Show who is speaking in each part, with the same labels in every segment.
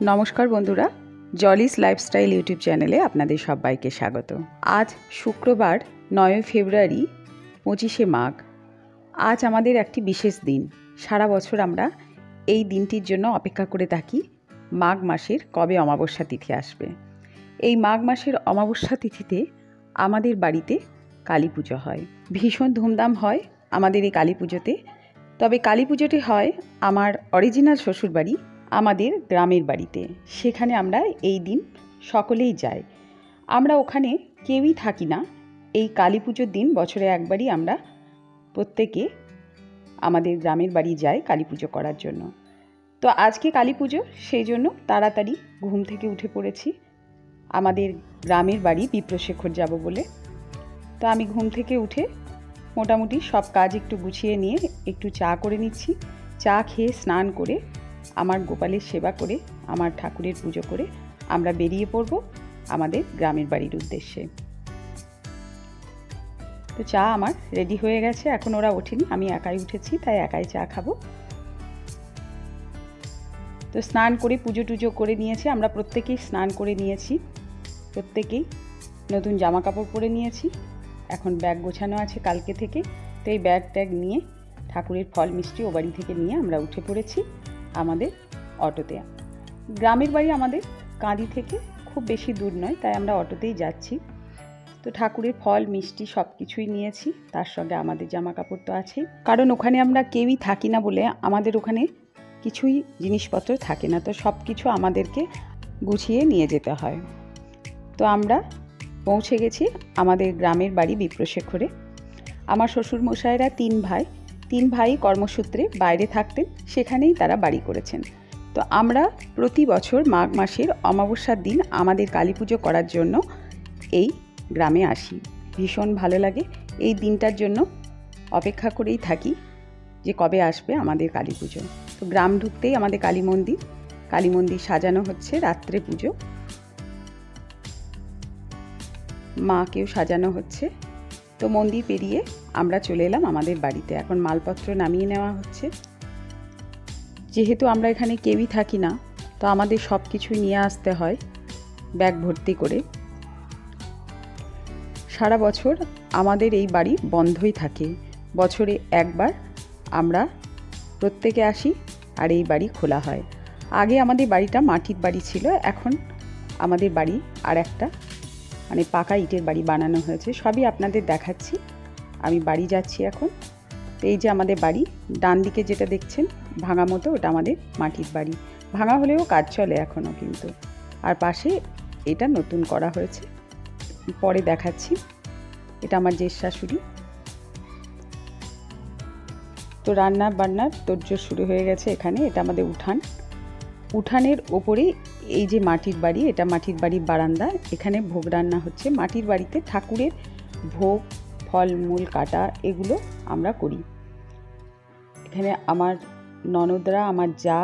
Speaker 1: নমস্কার বন্ধুরা, জলিস lifestyle YouTube চ্যানেলে আপনাদের সবাইকে স্বাগত। আজ শুক্রবার 9 ফেব্রুয়ারি 25শে মাঘ। আজ আমাদের একটি বিশেষ দিন। সারা বছর আমরা এই দিনটির জন্য অপেক্ষা করে থাকি, মাঘ মাসের কবে অমাবস্যা তিথি আসবে। এই মাঘ মাসের অমাবস্যা তিথিতে আমাদের বাড়িতে কালী পুজো হয়। ভীষণ ধুমধাম হয় আমাদের এই কালী পুজোতে। তবে কালী পুজোটি হয় আমার অরিজিনাল শ্বশুরবাড়ি, আমাদের গ্রামের বাড়িতে। সেখানে আমরা এই দিন সকলেই যাই। আমরা ওখানে কেউই থাকি না। এই কালী পুজোর দিন বছরে একবারই আমরা প্রত্যেকে আমাদের গ্রামের বাড়ি যাই কালী পুজো করার জন্য। তো আজকে কালী পুজো, সেই জন্য তাড়াতাড়ি ঘুম থেকে উঠে পড়েছি আমাদের গ্রামের বাড়ি বিপ্রশেখর যাব বলে। তো আমি ঘুম থেকে উঠে মোটামুটি সব কাজ একটু গুছিয়ে নিয়ে একটু চা করে নিচ্ছি। চা খেয়ে স্নান করে আমার গোপালের সেবা করে আমার ঠাকুরের পুজো করে আমরা বেরিয়ে পড়ব আমাদের গ্রামের বাড়ির উদ্দেশ্যে। তো চা আমার রেডি হয়ে গেছে, এখন ওরা ওঠেনি, আমি একাই উঠেছি, তাই একাই চা খাবো। তো স্নান করে পুজো টুজো করে নিয়েছি, আমরা প্রত্যেকেই স্নান করে নিয়েছি, প্রত্যেকেই নতুন জামা কাপড় পরে নিয়েছি। এখন ব্যাগ গোছানো আছে কালকে থেকে। তো এই ব্যাগ ট্যাগ নিয়ে ঠাকুরের ফল মিষ্টি ও বাড়ি থেকে নিয়ে আমরা উঠে পড়েছি আমাদের অটোতে। গ্রামের বাড়ি আমাদের কাঁদি থেকে খুব বেশি দূর নয়, তাই আমরা অটোতেই যাচ্ছি। তো ঠাকুরের ফল মিষ্টি সব কিছুই নিয়েছি, তার সঙ্গে আমাদের জামা কাপড় তো আছেই, কারণ ওখানে আমরা কেউই থাকি না বলে আমাদের ওখানে কিছুই জিনিসপত্র থাকে না। তো সব কিছু আমাদেরকে গুছিয়ে নিয়ে যেতে হয়। তো আমরা পৌঁছে গেছি আমাদের গ্রামের বাড়ি বিপ্রশেখরে। আমার শ্বশুরমশাইরা তিন ভাই কর্মসূত্রে বাইরে থাকতেন, সেখানেই তারা বাড়ি করেছেন। তো আমরা প্রতি বছর মাঘ মাসের অমাবস্যার দিন আমাদের কালী পুজো করার জন্য এই গ্রামে আসি। ভীষণ ভালো লাগে, এই দিনটার জন্য অপেক্ষা করেই থাকি যে কবে আসবে আমাদের কালী পুজো। তো গ্রাম ঢুকতেই আমাদের কালী মন্দির সাজানো হচ্ছে, রাত্রে পুজো, মাকেও সাজানো হচ্ছে। তো মন্দির পেরিয়ে আমরা চলে এলাম আমাদের বাড়িতে। এখন মালপত্র নামিয়ে নেওয়া হচ্ছে। যেহেতু আমরা এখানে কেউই থাকি না, তো আমাদের সব কিছুই নিয়ে আসতে হয় ব্যাগ ভর্তি করে। সারা বছর আমাদের এই বাড়ি বন্ধই থাকে, বছরে একবার আমরা প্রত্যেকে আসি আর এই বাড়ি খোলা হয়। আগে আমাদের বাড়িটা মাটির বাড়ি ছিল, এখন আমাদের বাড়ি আর একটা পাকা ইটের বাড়ি বানানো হয়েছে। সবই আপনাদের দেখাচ্ছি। আমি বাড়ি যাচ্ছি এখন। তো এই যে আমাদের বাড়ি, ডান দিকে যেটা দেখছেন ভাঙা মতো, ওটা আমাদের মাটির বাড়ি। ভাঙা হলেও কাজ চলে এখনও কিন্তু। আর পাশে এটা নতুন করা হয়েছে, পরে দেখাচ্ছি। এটা আমার জেঠ শাশুড়ি। তো রান্না বান্নার তোড়জোড় শুরু হয়ে গেছে এখানে। এটা আমাদের উঠানের ওপরে এই যে মাটির বাড়ি, এটা মাটির বাড়ির বারান্দা। এখানে ভোগ রান্না হচ্ছে। মাটির বাড়িতে ঠাকুরের ভোগ, ফলমূল কাটা, এগুলো আমরা করি। এখানে আমার ননদরা, আমার যা,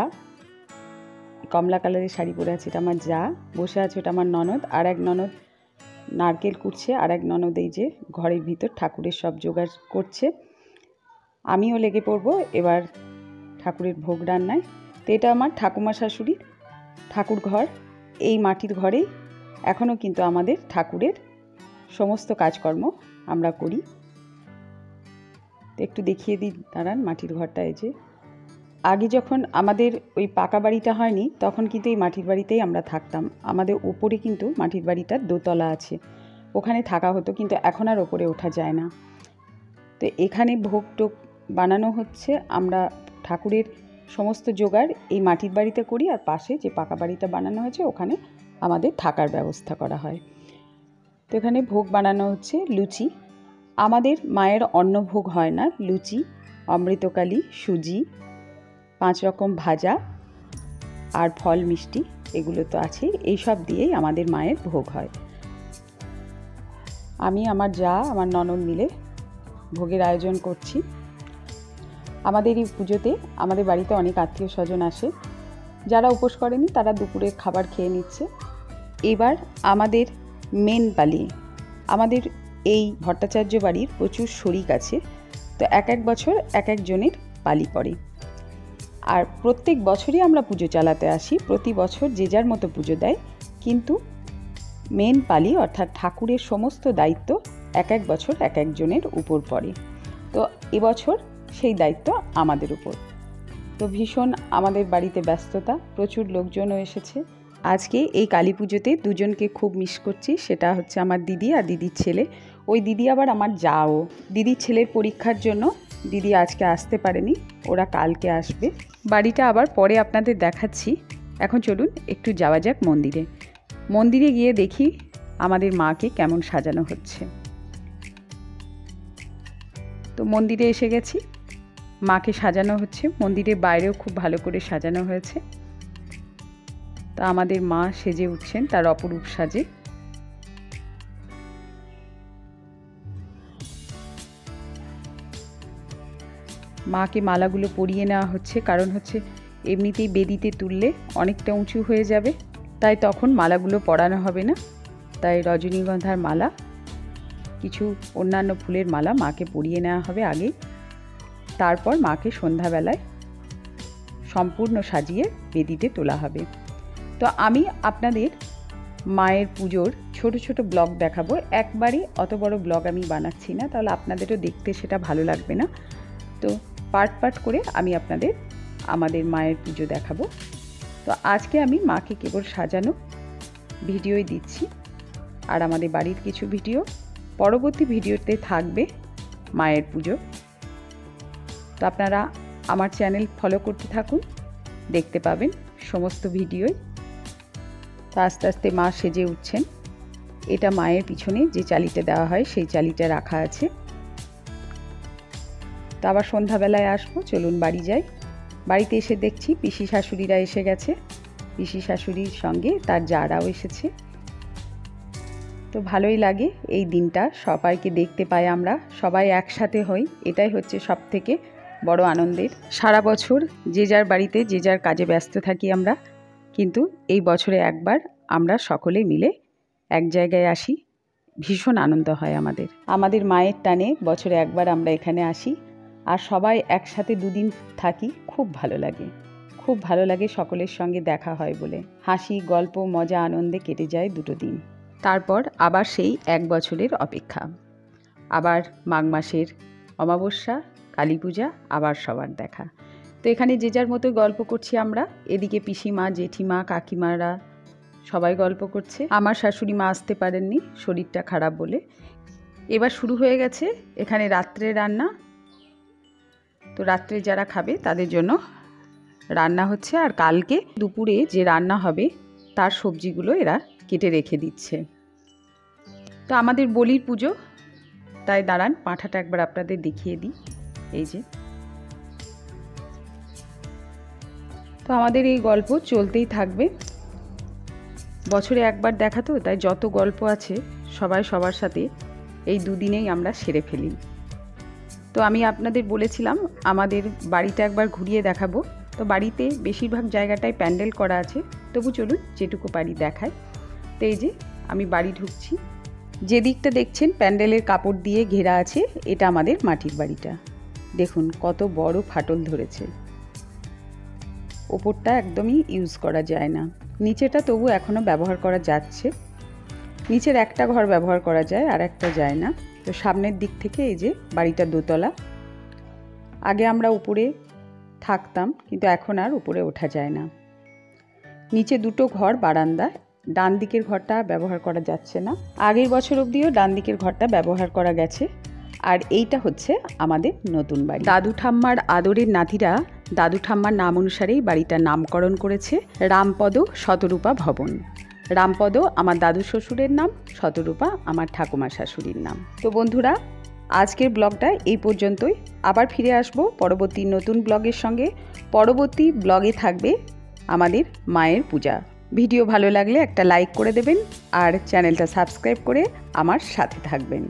Speaker 1: কমলা কালারের শাড়ি পরে আছে এটা আমার যা, বসে আছে ওটা আমার ননদ। আর এক ননদ নারকেল কুটছে, আর এক ননদ এই যে ঘরের ভিতর ঠাকুরের সব জোগাড় করছে। আমিও লেগে পড়বো এবার ঠাকুরের ভোগ রান্নায়। তো এটা আমার ঠাকুমা শাশুড়ির ঠাকুর ঘর। এই মাটির ঘরেই এখনও কিন্তু আমাদের ঠাকুরের সমস্ত কাজকর্ম আমরা করি। তো একটু দেখিয়ে দিই, দাঁড়ান। মাটির ঘরটা এই যে, আগে যখন আমাদের ওই পাকা বাড়িটা হয়নি তখন কিন্তু এই মাটির বাড়িতেই আমরা থাকতাম। আমাদের ওপরে কিন্তু মাটির বাড়িটার দোতলা আছে, ওখানে থাকা হতো, কিন্তু এখন আর ওপরে ওঠা যায় না। তো এখানে ভোগ টোগ বানানো হচ্ছে। আমরা ঠাকুরের সমস্ত জোগাড় এই মাটির বাড়িতে করি, আর পাশে যে পাকা বাড়িটা বানানো হয়েছে ওখানে আমাদের থাকার ব্যবস্থা করা হয়। তো এখানে ভোগ বানানো হচ্ছে লুচি। আমাদের মায়ের অন্নভোগ হয় না, লুচি, অমৃতকালী, সুজি, 5 রকম ভাজা আর ফল মিষ্টি, এগুলো তো আছেই। এইসব দিয়েই আমাদের মায়ের ভোগ হয়। আমি, আমার যা, আমার ননদ মিলে ভোগের আয়োজন করছি। আমাদের এই পুজোতে আমাদের বাড়িতে অনেক আত্মীয় স্বজন আসে। যারা উপোস করেনি তারা দুপুরের খাবার খেয়ে নিচ্ছে। এবার আমাদের মেন পালি, আমাদের এই ভট্টাচার্য বাড়ির প্রচুর শরিক আছে। তো এক এক বছর এক একজনের পালি পড়ে। আর প্রত্যেক বছরই আমরা পুজো চালাতে আসি, প্রতি বছর যে যার মতো পুজো দেয়, কিন্তু মেন পালি অর্থাৎ ঠাকুরের সমস্ত দায়িত্ব এক এক বছর এক একজনের উপর পড়ে। তো এবছর সেই দায়িত্ব আমাদের উপর। তো ভীষণ আমাদের বাড়িতে ব্যস্ততা, প্রচুর লোকজনও এসেছে। আজকে এই কালী পুজোতে দুজনকে খুব মিস করছি, সেটা হচ্ছে আমার দিদি আর দিদির ছেলে। ওই দিদি আবার আমার যাও, দিদির ছেলের পরীক্ষার জন্য দিদি আজকে আসতে পারেনি, ওরা কালকে আসবে। বাড়িটা আবার পরে আপনাদের দেখাচ্ছি। এখন চলুন একটু যাওয়া যাক মন্দিরে। মন্দিরে গিয়ে দেখি আমাদের মাকে কেমন সাজানো হচ্ছে। তো মন্দিরে এসে গেছি, মাকে সাজানো হচ্ছে। মন্দিরের বাইরেও খুব ভালো করে সাজানো হয়েছে। তা আমাদের মা সেজে উঠছেন তার অপরূপ সাজে। মাকে মালাগুলো পরিয়ে নেওয়া হচ্ছে, কারণ হচ্ছে এমনিতেই বেদিতে তুললে অনেকটা উঁচু হয়ে যাবে, তাই তখন মালাগুলো পরানো হবে না। তাই রজনীগন্ধার মালা, কিছু অন্যান্য ফুলের মালা মাকে পরিয়ে নেওয়া হবে আগে। তারপর মাকে সন্ধ্যাবেলায় সম্পূর্ণ সাজিয়ে বেদিতে তোলা হবে। তো আমি আপনাদের মায়ের পুজোর ছোট ছোট ব্লগ দেখাবো। একবারই অত বড় ব্লগ আমি বানাচ্ছি না, তাহলে আপনাদেরও দেখতে সেটা ভালো লাগবে না। তো পার্ট পার্ট করে আমি আপনাদের আমাদের মায়ের পুজো দেখাবো। তো আজকে আমি মাকে কেবল সাজানো ভিডিওই দিচ্ছি, আর আমাদের বাড়ির কিছু ভিডিও পরবর্তী ভিডিওতে থাকবে মায়ের পুজো। তো আপনারা আমার চ্যানেল ফলো করতে থাকুন, দেখতে পাবেন সমস্ত ভিডিওই। তো আস্তে আস্তে মা সেজে উঠছেন। এটা মায়ের পিছনে যে চালিটা দেওয়া হয় সেই চালিটা রাখা আছে। তো আবার সন্ধ্যাবেলায় আসবো, চলুন বাড়ি যাই। বাড়িতে এসে দেখছি পিসি শাশুড়িরা এসে গেছে, পিসি শাশুড়ির সঙ্গে তার জারাও এসেছে। তো ভালোই লাগে এই দিনটা, সবাইকে দেখতে পাই আমরা, সবাই একসাথে হই, এটাই হচ্ছে সব থেকে বড় আনন্দের। সারা বছর যে যার বাড়িতে যে যার কাজে ব্যস্ত থাকি আমরা, কিন্তু এই বছরে একবার আমরা সকলে মিলে এক জায়গায় আসি, ভীষণ আনন্দ হয় আমাদের। আমাদের মায়ের টানে বছরে একবার আমরা এখানে আসি, আর সবাই একসাথে দুদিন থাকি, খুব ভালো লাগে, খুব ভালো লাগে। সকলের সঙ্গে দেখা হয় বলে হাসি, গল্প, মজা, আনন্দে কেটে যায় দুটো দিন। তারপর আবার সেই এক বছরের অপেক্ষা, আবার মাঘ মাসের অমাবস্যা, কালী পূজা, আবার সবার দেখা। তো এখানে যে যার মতো গল্প করছি আমরা, এদিকে পিসিমা, জেঠিমা, কাকিমারা সবাই গল্প করছে। আমার শাশুড়ি মা আসতে পারেননি, শরীরটা খারাপ বলে। এবার শুরু হয়ে গেছে এখানে রাত্রে রান্না। তো রাত্রে যারা খাবে তাদের জন্য রান্না হচ্ছে, আর কালকে দুপুরে যে রান্না হবে তার সবজিগুলো এরা কেটে রেখে দিচ্ছে। তো আমাদের বলির পুজো, তাই দাঁড়ান পাঁঠাটা একবার আপনাদের দেখিয়ে দিই। এই যে, তো আমাদের এই গল্প চলতেই থাকবে। বছরে একবার দেখা তো, তাই যত গল্প আছে সবাই সবার সাথে এই দুদিনেই আমরা সেরে ফেলি। তো আমি আপনাদের বলেছিলাম আমাদের বাড়িটা একবার ঘুরিয়ে দেখাবো। তো বাড়িতে বেশিরভাগ জায়গাটায় প্যান্ডেল করা আছে, তবু চলুন যেটুকু পারি দেখাই। তো এই যে আমি বাড়ি ঢুকছি, যে দিকটা দেখছেন প্যান্ডেলের কাপড় দিয়ে ঘেরা আছে, এটা আমাদের মাটির বাড়িটা। দেখুন কত বড় ফাটল ধরেছে, ওপরটা একদমই ইউজ করা যায় না, নিচেটা তবু এখনও ব্যবহার করা যাচ্ছে। নিচের একটা ঘর ব্যবহার করা যায়, আর একটা যায় না। তো সামনের দিক থেকে এই যে বাড়িটা দোতলা। আগে আমরা উপরে থাকতাম, কিন্তু এখন আর উপরে ওঠা যায় না। নিচে দুটো ঘর, বারান্দা। ডান দিকের ঘরটা ব্যবহার করা যাচ্ছে না, আগের বছর অবধিও ডান দিকের ঘরটা ব্যবহার করা গেছে। আর এইটা হচ্ছে আমাদের নতুন বাড়ি। দাদু ঠাম্মার আদরের নাতিরা দাদু ঠাম্মার নাম অনুসারেই বাড়িটার নামকরণ করেছে রামপদ শতরূপা ভবন। রামপদ আমার দাদু শ্বশুরের নাম, শতরূপা আমার ঠাকুমা শাশুড়ির নাম। তো বন্ধুরা, আজকের ব্লগটা এই পর্যন্তই। আবার ফিরে আসবো পরবর্তী নতুন ব্লগের সঙ্গে। পরবর্তী ব্লগে থাকবে আমাদের মায়ের পূজা। ভিডিও ভালো লাগলে একটা লাইক করে দেবেন, আর চ্যানেলটা সাবস্ক্রাইব করে আমার সাথে থাকবেন।